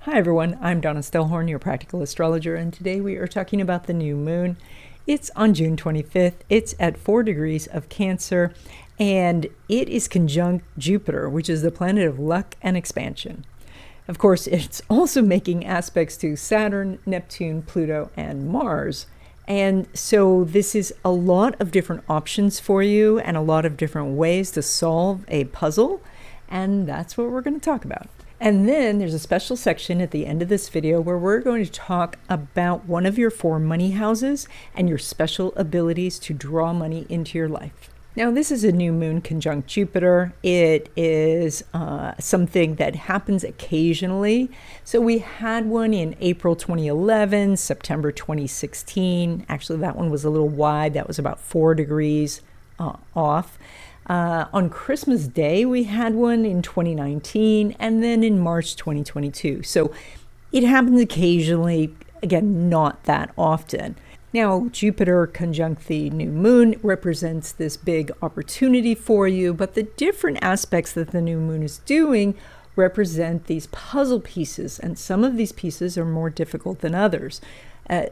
Hi everyone, I'm Donna Stellhorn, your practical astrologer, and today we are talking about the new moon. It's on June 25th. It's at 4 degrees of Cancer, and it is conjunct Jupiter, which is the planet of luck and expansion. Of course, it's also making aspects to Saturn, Neptune, Pluto, and Mars. And so this is a lot of different options for you and a lot of different ways to solve a puzzle, and that's what we're going to talk about. And then there's a special section at the end of this video where we're going to talk about one of your 4 money houses and your special abilities to draw money into your life. Now, this is a new moon conjunct Jupiter. It is something that happens occasionally. So we had one in April 2011, September 2016. Actually, that one was a little wide. That was about 4 degrees off. On Christmas Day, we had one in 2019, and then in March 2022. So it happens occasionally, again, not that often. Now, Jupiter conjunct the new moon represents this big opportunity for you, but the different aspects that the new moon is doing represent these puzzle pieces, and some of these pieces are more difficult than others.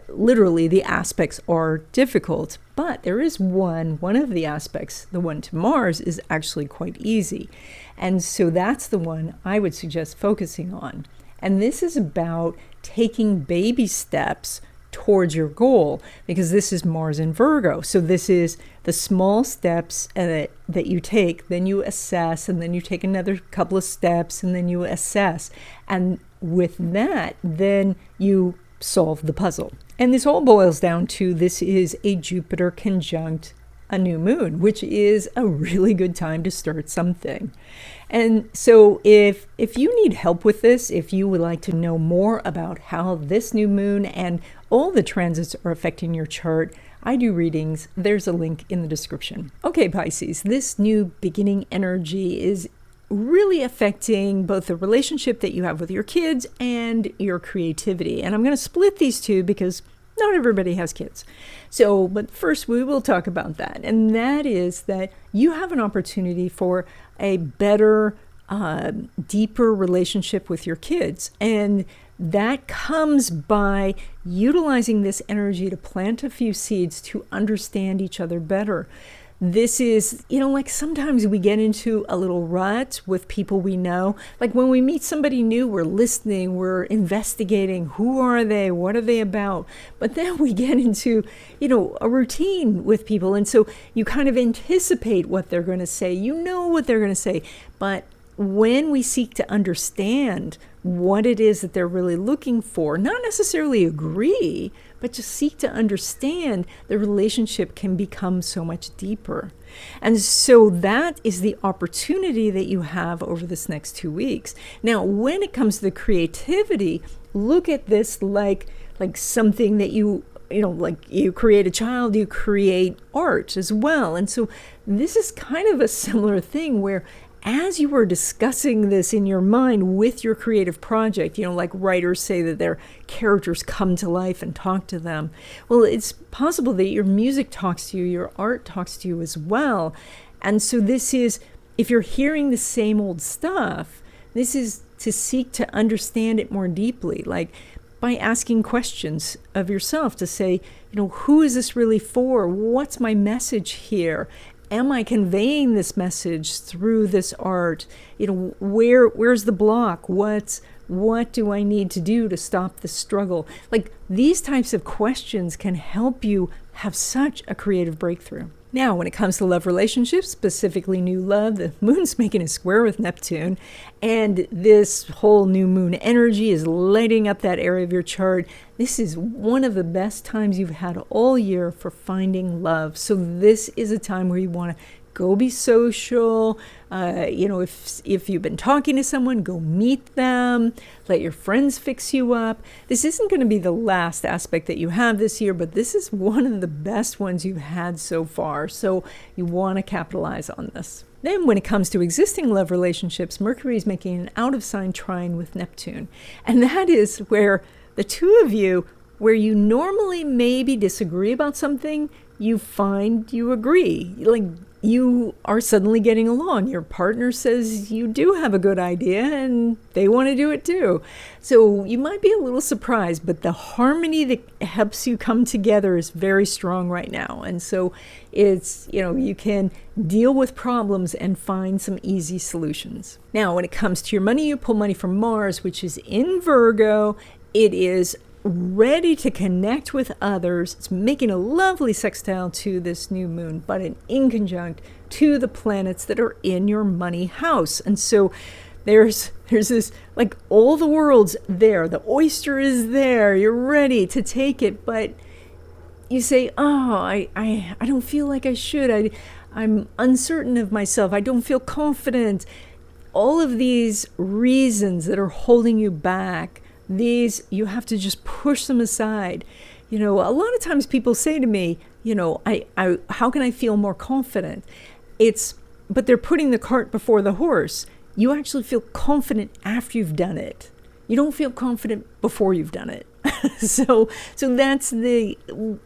Literally, the aspects are difficult, but there is one of the aspects, the one to Mars, is actually quite easy. And so that's the one I would suggest focusing on. And this is about taking baby steps towards your goal, because this is Mars in Virgo. So this is the small steps that you take, then you assess, and then you take another couple of steps, and then you assess. And with that, then you solve the puzzle. And this all boils down to, this is a Jupiter conjunct a new moon, which is a really good time to start something. And so if you need help with this, if you would like to know more about how this new moon and all the transits are affecting your chart, I do readings. There's a link in the description. Okay, Pisces, this new beginning energy is really affecting both the relationship that you have with your kids and your creativity. And I'm going to split these two because not everybody has kids. So, but first we will talk about that. And that is that you have an opportunity for a better, deeper relationship with your kids. And that comes by utilizing this energy to plant a few seeds to understand each other better. This is, like sometimes we get into a little rut with people we know. Like when we meet somebody new, we're listening, we're investigating. Who are they? What are they about? But then we get into, a routine with people. And so you kind of anticipate what they're going to say. You know what they're going to say. But when we seek to understand what it is that they're really looking for, not necessarily agree, but just seek to understand, the relationship can become so much deeper. And so that is the opportunity that you have over this next 2 weeks. Now, when it comes to the creativity, look at this like something that like you create a child, you create art as well. And so this is kind of a similar thing where as you are discussing this in your mind with your creative project, like writers say that their characters come to life and talk to them. Well, it's possible that your music talks to you, your art talks to you as well. And so this is, if you're hearing the same old stuff, this is to seek to understand it more deeply, like by asking questions of yourself to say, who is this really for? What's my message here? Am I conveying this message through this art? Where's the block? What do I need to do to stop the struggle? Like these types of questions can help you have such a creative breakthrough. Now, when it comes to love relationships, specifically new love, the moon's making a square with Neptune, and this whole new moon energy is lighting up that area of your chart. This is one of the best times you've had all year for finding love. So this is a time where you want to go be social. If you've been talking to someone, go meet them. Let your friends fix you up. This isn't going to be the last aspect that you have this year, but this is one of the best ones you've had so far. So you want to capitalize on this. Then when it comes to existing love relationships, Mercury is making an out-of-sign trine with Neptune. And that is where the two of you, where you normally maybe disagree about something, you find you agree. Like you are suddenly getting along. Your partner says you do have a good idea and they want to do it too. So you might be a little surprised, but the harmony that helps you come together is very strong right now. And so it's, you can deal with problems and find some easy solutions. Now, when it comes to your money, you pull money from Mars, which is in Virgo. It is ready to connect with others. It's making a lovely sextile to this new moon, but an inconjunct to the planets that are in your money house. And so there's this, like, all the world's there. The oyster is there. You're ready to take it, but you say, oh, I don't feel like I should. I'm uncertain of myself. I don't feel confident. All of these reasons that are holding you back, these, you have to just push them aside. A lot of times people say to me, how can I feel more confident? But they're putting the cart before the horse. You actually feel confident after you've done it. You don't feel confident before you've done it. So that's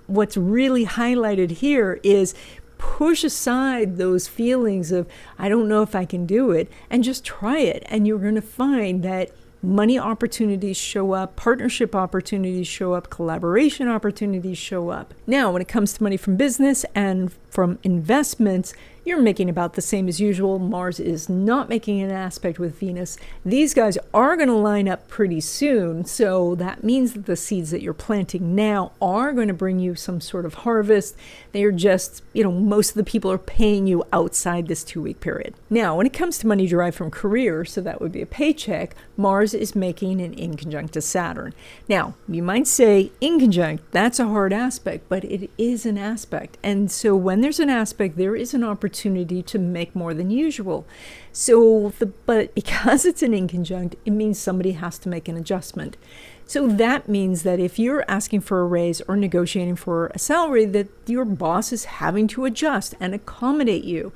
what's really highlighted here is push aside those feelings of, I don't know if I can do it, and just try it. And you're going to find that money opportunities show up, partnership opportunities show up, collaboration opportunities show up. Now, when it comes to money from business and from investments, you're making about the same as usual. Mars is not making an aspect with Venus. These guys are going to line up pretty soon. So that means that the seeds that you're planting now are going to bring you some sort of harvest. They are just, most of the people are paying you outside this 2-week period. Now, when it comes to money derived from career, so that would be a paycheck, Mars is making an inconjunct to Saturn. Now, you might say inconjunct, that's a hard aspect, but it is an aspect. And so when there's an aspect, there is an opportunity to make more than usual. But because it's an inconjunct, it means somebody has to make an adjustment. So that means that if you're asking for a raise or negotiating for a salary, that your boss is having to adjust and accommodate you.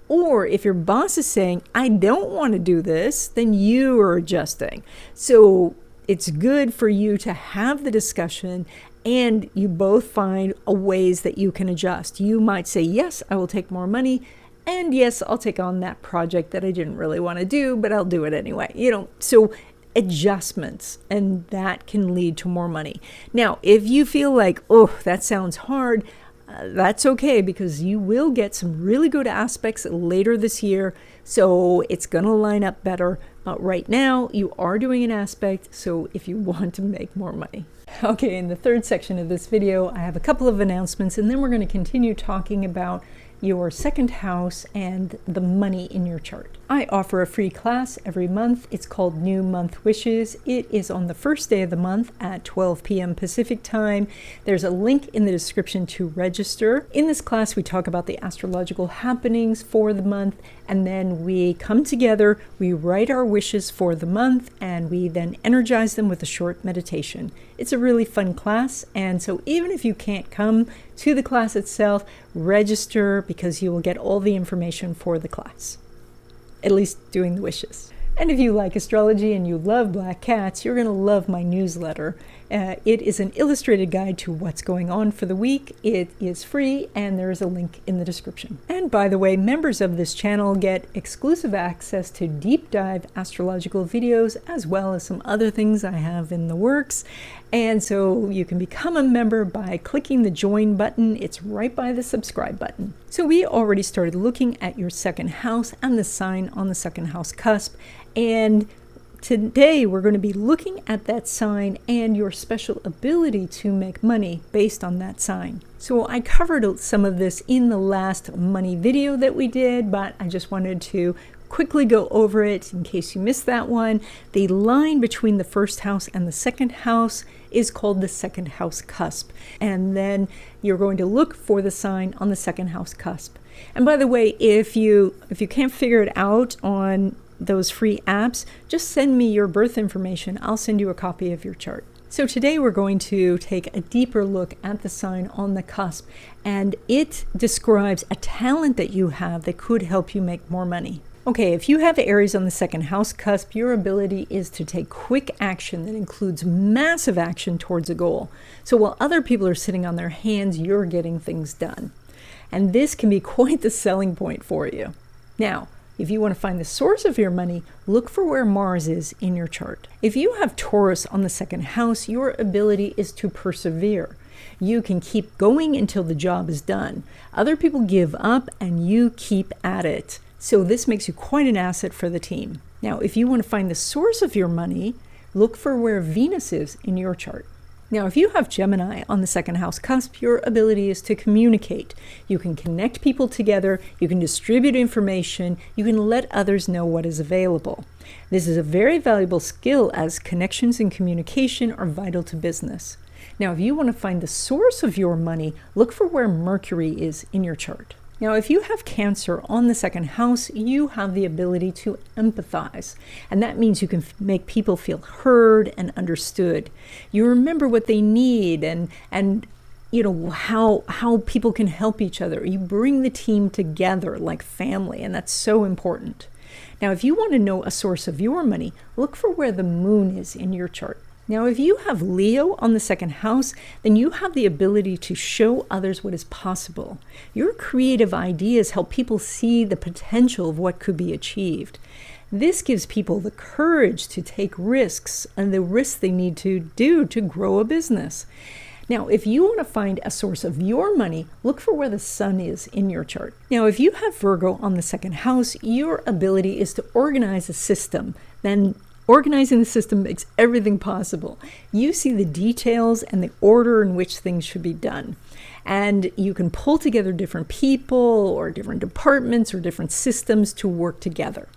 Or if your boss is saying, I don't want to do this, then you are adjusting. So it's good for you to have the discussion and you both find ways that you can adjust. You might say, yes, I will take more money. And yes, I'll take on that project that I didn't really want to do, but I'll do it anyway. So adjustments, and that can lead to more money. Now, if you feel like, oh, that sounds hard, that's okay, because you will get some really good aspects later this year. So it's going to line up better. But right now, you are doing an aspect. So if you want to make more money. Okay, in the third section of this video, I have a couple of announcements, and then we're going to continue talking about your second house and the money in your chart. I offer a free class every month. It's called New Month Wishes. It is on the first day of the month at 12 p.m. Pacific time. There's a link in the description to register. In this class, we talk about the astrological happenings for the month, and then we come together, we write our wishes for the month, and we then energize them with a short meditation. It's a really fun class, and so even if you can't come to the class itself, register, because you will get all the information for the class, at least doing the wishes. And if you like astrology and you love black cats, you're going to love my newsletter. It is an illustrated guide to what's going on for the week. It is free, and there is a link in the description. And by the way, members of this channel get exclusive access to deep dive astrological videos, as well as some other things I have in the works. And so you can become a member by clicking the join button. It's right by the subscribe button. So we already started looking at your second house and the sign on the second house cusp. And today we're going to be looking at that sign and your special ability to make money based on that sign. So I covered some of this in the last money video that we did, but I just wanted to quickly go over it in case you missed that one. The line between the first house and the second house is called the second house cusp. And then you're going to look for the sign on the second house cusp. And by the way, if you can't figure it out on those free apps, just send me your birth information. I'll send you a copy of your chart. So today we're going to take a deeper look at the sign on the cusp, and it describes a talent that you have that could help you make more money. Okay, if you have Aries on the second house cusp, your ability is to take quick action that includes massive action towards a goal. So while other people are sitting on their hands, you're getting things done. and this can be quite the selling point for you. Now, if you want to find the source of your money, look for where Mars is in your chart. If you have Taurus on the second house, your ability is to persevere. You can keep going until the job is done. Other people give up and you keep at it. So this makes you quite an asset for the team. Now, if you want to find the source of your money, look for where Venus is in your chart. Now, if you have Gemini on the second house cusp, your ability is to communicate. You can connect people together, you can distribute information, you can let others know what is available. This is a very valuable skill as connections and communication are vital to business. Now, if you want to find the source of your money, look for where Mercury is in your chart. Now, if you have Cancer on the second house, you have the ability to empathize. And that means you can make people feel heard and understood. You remember what they need and you know, how people can help each other. You bring the team together like family, and that's so important. Now, if you want to know a source of your money, look for where the moon is in your chart. Now, if you have Leo on the second house, then you have the ability to show others what is possible. Your creative ideas help people see the potential of what could be achieved. This gives people the courage to take risks and the risks they need to do to grow a business. Now, if you want to find a source of your money, look for where the sun is in your chart. Now, if you have Virgo on the second house, your ability is to organize a system. Then organizing the system makes everything possible. You see the details and the order in which things should be done. And you can pull together different people or different departments or different systems to work together.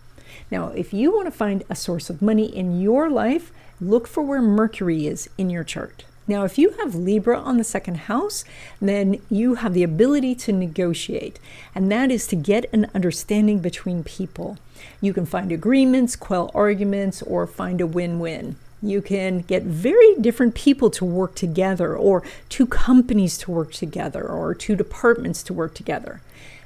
Now, if you want to find a source of money in your life, look for where Mercury is in your chart. Now, if you have Libra on the second house, then you have the ability to negotiate, and that is to get an understanding between people. You can find agreements, quell arguments, or find a win-win. You can get very different people to work together, or two companies to work together, or two departments to work together.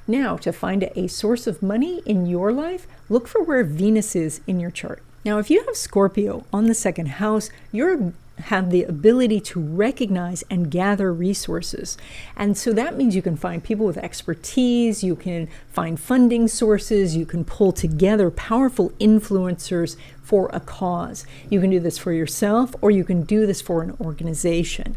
Now, to find a source of money in your life, look for where Venus is in your chart. Now, if you have Scorpio on the second house, you have the ability to recognize and gather resources. And so that means you can find people with expertise, you can find funding sources, you can pull together powerful influencers for a cause. You can do this for yourself, or you can do this for an organization.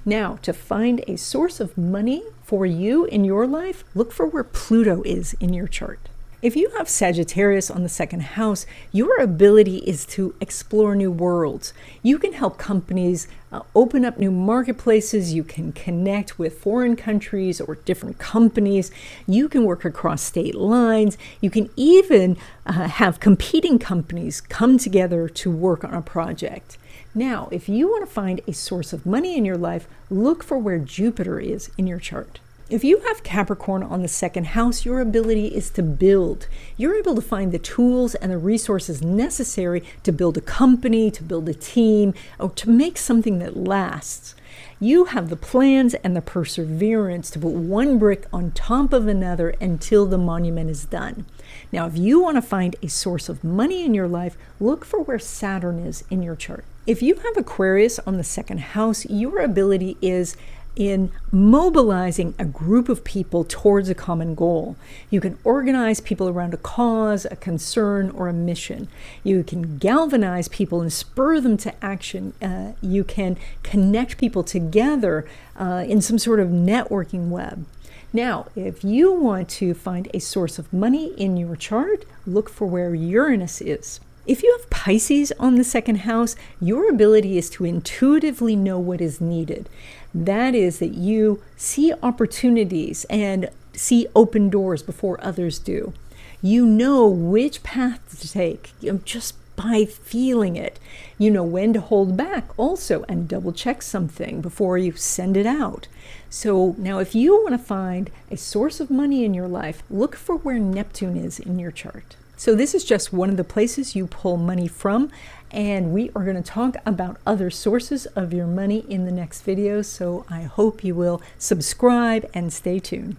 Now, to find a source of money for you in your life, look for where Pluto is in your chart. If you have Sagittarius on the second house, your ability is to explore new worlds. You can help companies open up new marketplaces. You can connect with foreign countries or different companies. You can work across state lines. You can even have competing companies come together to work on a project. Now, if you want to find a source of money in your life, look for where Jupiter is in your chart. If you have Capricorn on the second house, your ability is to build. You're able to find the tools and the resources necessary to build a company, to build a team, or to make something that lasts. You have the plans and the perseverance to put one brick on top of another until the monument is done. Now, if you want to find a source of money in your life, look for where Saturn is in your chart. If you have Aquarius on the second house, your ability is in mobilizing a group of people towards a common goal. You can organize people around a cause, a concern, or a mission. You can galvanize people and spur them to action. You can connect people together in some sort of networking web. Now, if you want to find a source of money in your chart, look for where Uranus is. If you have Pisces on the second house, your ability is to intuitively know what is needed. That is that you see opportunities and see open doors before others do. You know which path to take, just by feeling it. You know when to hold back also and double check something before you send it out. So now if you want to find a source of money in your life, look for where Neptune is in your chart. So this is just one of the places you pull money from, and we are going to talk about other sources of your money in the next video. So I hope you will subscribe and stay tuned.